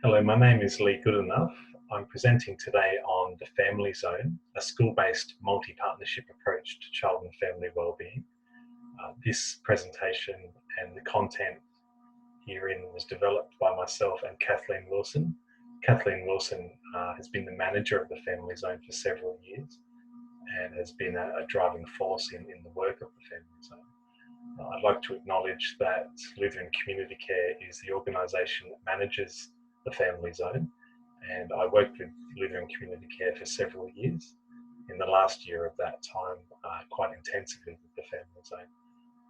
Hello, my name is Lee Goodenough. I'm presenting today on the Family Zone, a school-based multi-partnership approach to child and family wellbeing. This presentation and the content herein was developed by myself and Kathleen Wilson. Kathleen Wilson has been the manager of the Family Zone for several years and has been a driving force in the work of the Family Zone. I'd like to acknowledge that Lutheran Community Care is the organisation that manages the Family Zone, and I worked with Lutheran Community Care for several years. In the last year of that time, quite intensively with the Family Zone.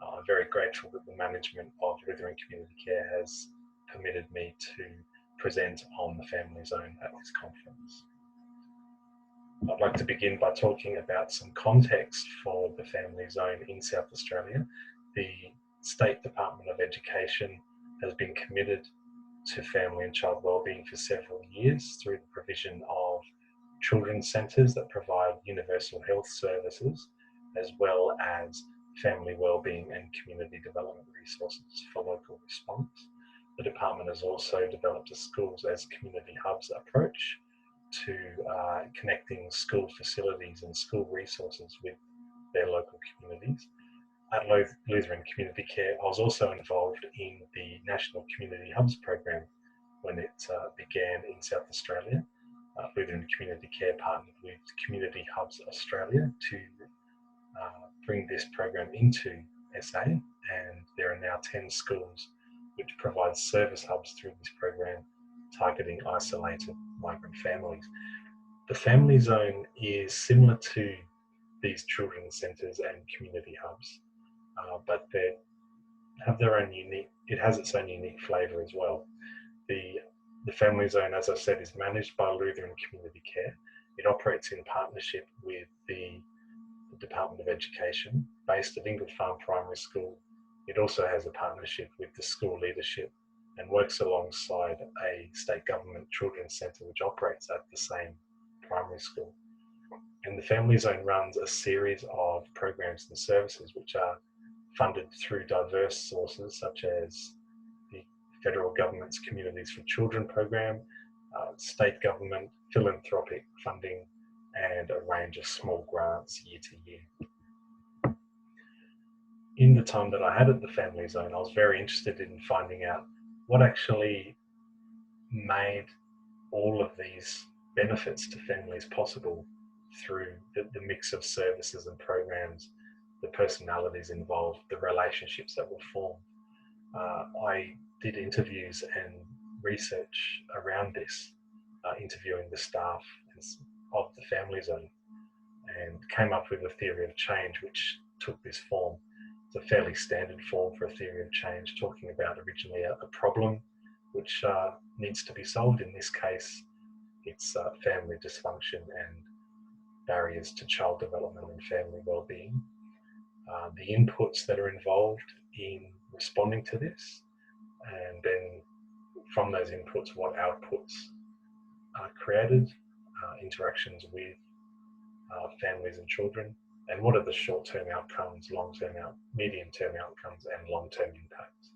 I'm very grateful that the management of Lutheran Community Care has permitted me to present on the Family Zone at this conference. I'd like to begin by talking about some context for the Family Zone in South Australia. The State Department of Education has been committed to family and child wellbeing for several years through the provision of children's centres that provide universal health services, as well as family wellbeing and community development resources for local response. The department has also developed a schools as community hubs approach to connecting school facilities and school resources with their local communities. At Lutheran Community Care, I was also involved in the National Community Hubs program when it began in South Australia. Lutheran Community Care partnered with Community Hubs Australia to bring this program into SA, and there are now 10 schools which provide service hubs through this program targeting isolated migrant families. The Family Zone is similar to these children's centres and community hubs, but they have their own it has its own unique flavour as well. The Family Zone, as I said, is managed by Lutheran Community Care. It operates in partnership with the Department of Education, based at Ingle Farm Primary School. It also has a partnership with the school leadership and works alongside a state government children's centre which operates at the same primary school. And the Family Zone runs a series of programs and services which are funded through diverse sources such as the federal government's Communities for Children program, state government, philanthropic funding, and a range of small grants year to year. In the time that I had at the Family Zone, I was very interested in finding out what actually made all of these benefits to families possible through the mix of services and programs, the personalities involved, the relationships that were formed. I did interviews and research around this, interviewing the staff of the Family Zone, and came up with a theory of change which took this form. It's a fairly standard form for a theory of change, talking about originally a problem which needs to be solved. In this case, it's family dysfunction and barriers to child development and family wellbeing. The inputs that are involved in responding to this, and then from those inputs, what outputs are created, interactions with families and children, and what are the short-term outcomes, medium-term outcomes, and long-term impacts.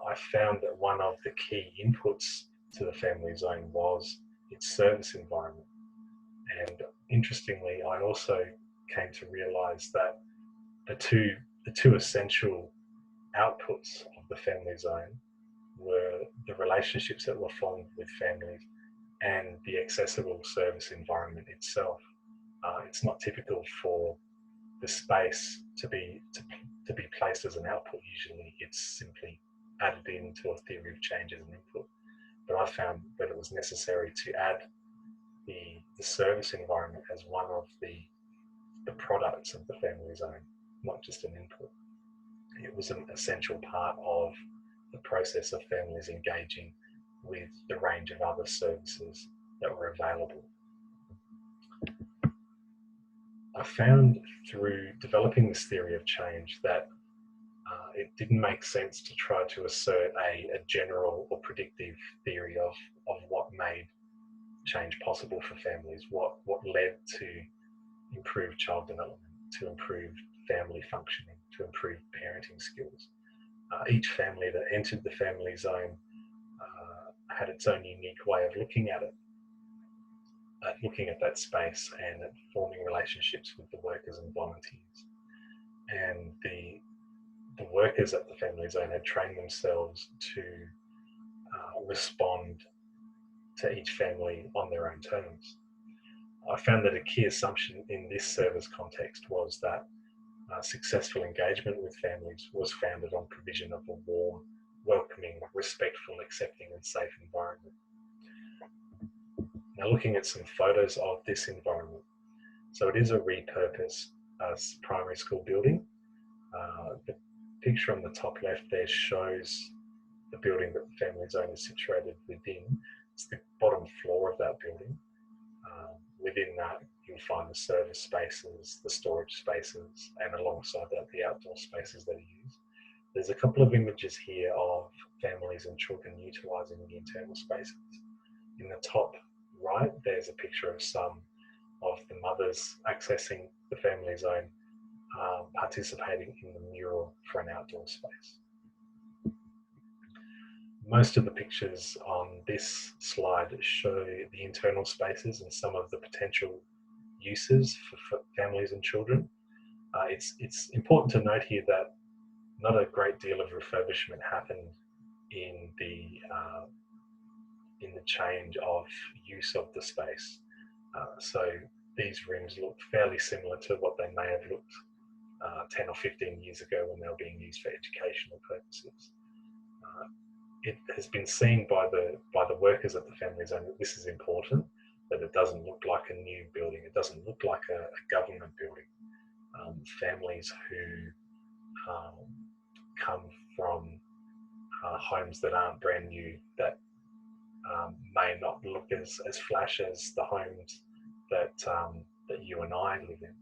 I found that one of the key inputs to the Family Zone was its service environment. And interestingly, I also came to realise that the two essential outputs of the Family Zone were the relationships that were formed with families and the accessible service environment itself. It's not typical for the space to be placed as an output. Usually it's simply added into a theory of change as an input. But I found that it was necessary to add the service environment as one of the products of the Family Zone, not just an input. It was an essential part of the process of families engaging with the range of other services that were available. I found through developing this theory of change that it didn't make sense to try to assert a general or predictive theory of what made change possible for families, what led to improved child development, to improve family functioning, to improve parenting skills. Each family that entered the Family Zone had its own unique way of looking at it, looking at that space and at forming relationships with the workers and volunteers. And the workers at the Family Zone had trained themselves to respond to each family on their own terms. I found that a key assumption in this service context was that successful engagement with families was founded on provision of a warm, welcoming, respectful, accepting and safe environment. Now, looking at some photos of this environment. So it is a repurposed primary school building. The picture on the top left there shows the building that the Family Zone is situated within. It's the bottom floor of that building. Within that, you'll find the service spaces, the storage spaces, and alongside that, the outdoor spaces that are used. There's a couple of images here of families and children utilising the internal spaces. In the top right, there's a picture of some of the mothers accessing the Family Zone, participating in the mural for an outdoor space. Most of the pictures on this slide show the internal spaces and some of the potential uses for families and children. It's important to note here that not a great deal of refurbishment happened in the change of use of the space. So these rooms look fairly similar to what they may have looked 10 or 15 years ago when they were being used for educational purposes. It has been seen by the workers at the Family Zone that this is important, that it doesn't look like a new building, it doesn't look like a government building. Families who come from homes that aren't brand new, that may not look as flash as the homes that you and I live in.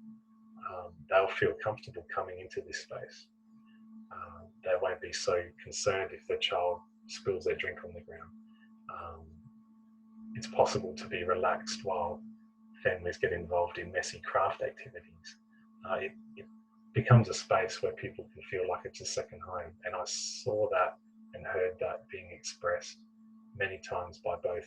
They'll feel comfortable coming into this space. They won't be so concerned if their child spills their drink on the ground. It's possible to be relaxed while families get involved in messy craft activities. It becomes a space where people can feel like it's a second home, and I saw that and heard that being expressed many times by both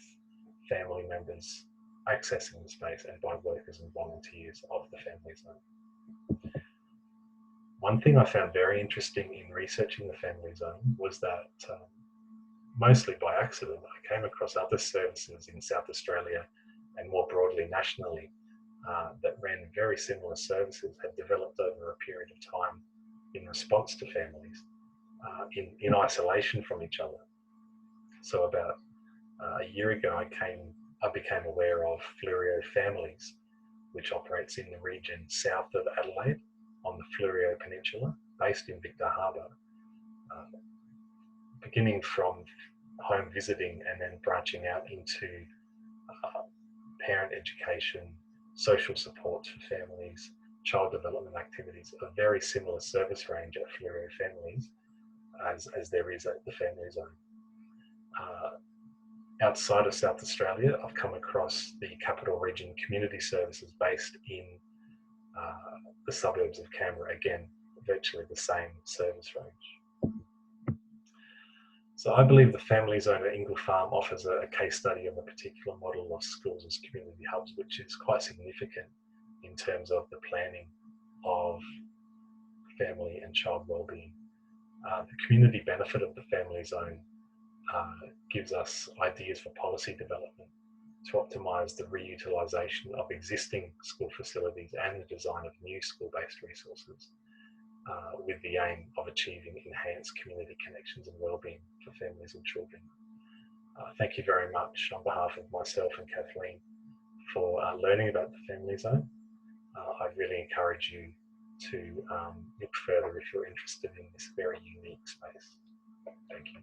family members accessing the space and by workers and volunteers of the Family Zone. One thing I found very interesting in researching the Family Zone was that mostly by accident, I came across other services in South Australia and more broadly nationally that ran very similar services, had developed over a period of time in response to families in isolation from each other. So about a year ago, I became aware of Fleurieu Families, which operates in the region south of Adelaide on the Fleurieu Peninsula, based in Victor Harbour. Beginning from home visiting and then branching out into parent education, social support for families, child development activities, a very similar service range at Fleurieu Families as there is at the Family Zone. Outside of South Australia, I've come across the Capital Region Community Services based in the suburbs of Canberra, again, virtually the same service range. So I believe the Family Zone at Ingle Farm offers a case study of a particular model of schools as community hubs, which is quite significant in terms of the planning of family and child wellbeing. The community benefit of the Family Zone gives us ideas for policy development to optimise the re-utilisation of existing school facilities and the design of new school-based resources with the aim of achieving enhanced community connections and wellbeing for families and children. Thank you very much on behalf of myself and Kathleen for learning about the Family Zone. I really encourage you to look further if you're interested in this very unique space. Thank you.